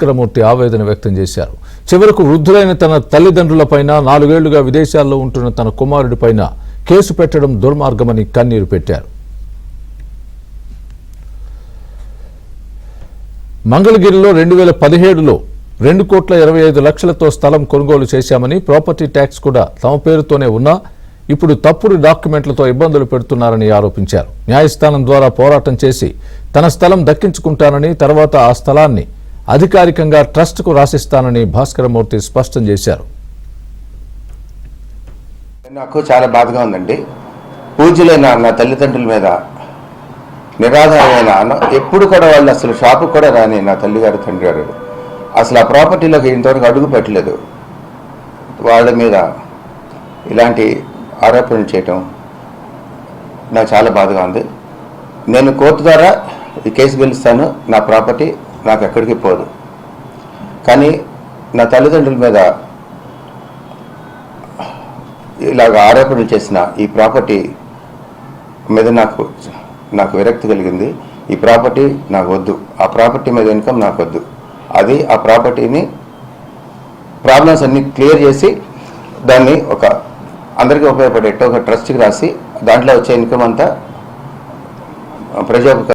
భాస్కరమూర్తి ఆవేదన వ్యక్తం చేశారు. చివరకు వృద్ధులైన తన తల్లిదండ్రులపైన 4 ఏళ్లుగా విదేశాల్లో ఉంటున్న తన కుమారుడిపైన కేసు పెట్టడం దుర్మార్గమని కన్నీరు పెట్టారు. మంగళగిరిలో 2017లో 2,25,00,000తో స్థలం కొనుగోలు చేశామని, ప్రాపర్టీ ట్యాక్స్ కూడా తమ పేరుతోనే ఉన్నా ఇప్పుడు తప్పుడు డాక్యుమెంట్లతో ఇబ్బందులు పెడుతున్నారని ఆరోపించారు. న్యాయస్థానం ద్వారా పోరాటం చేసి తన స్థలం దక్కించుకుంటానని, తర్వాత ఆ స్థలాన్ని అధికారికంగా ట్రస్ట్కు రాసిస్తానని భాస్కరమూర్తి స్పష్టం చేశారు. నాకు చాలా బాధగా ఉందండి. పూజ్యులైన నా తల్లిదండ్రుల మీద నిరాధారమైన ఎప్పుడు కూడా వాళ్ళు అసలు షాపు కూడా రాని నా తల్లిగారు తండ్రి గారు అసలు ఆ ప్రాపర్టీలోకి ఇంతవరకు అడుగు పెట్టలేదు. వాళ్ళ మీద ఇలాంటి ఆరోపణలు చేయటం నాకు చాలా బాధగా ఉంది. నేను కోర్టు ద్వారా ఈ కేసు గెలుస్తాను, నా ప్రాపర్టీ నాకు ఎక్కడికి పోదు. కానీ నా తల్లిదండ్రుల మీద ఇలాగ ఆరోపణలు చేసిన ఈ ప్రాపర్టీ మీద నాకు విరక్తి కలిగింది. ఈ ప్రాపర్టీ నాకు వద్దు, ఆ ప్రాపర్టీ మీద ఇన్కమ్ నాకు వద్దు. అది ఆ ప్రాపర్టీని ప్రాబ్లమ్స్ అన్ని క్లియర్ చేసి దాన్ని ఒక అందరికీ ఉపయోగపడేట్టు ఒక ట్రస్ట్కి రాసి దాంట్లో వచ్చే ఇన్కమ్ అంతా ప్రజా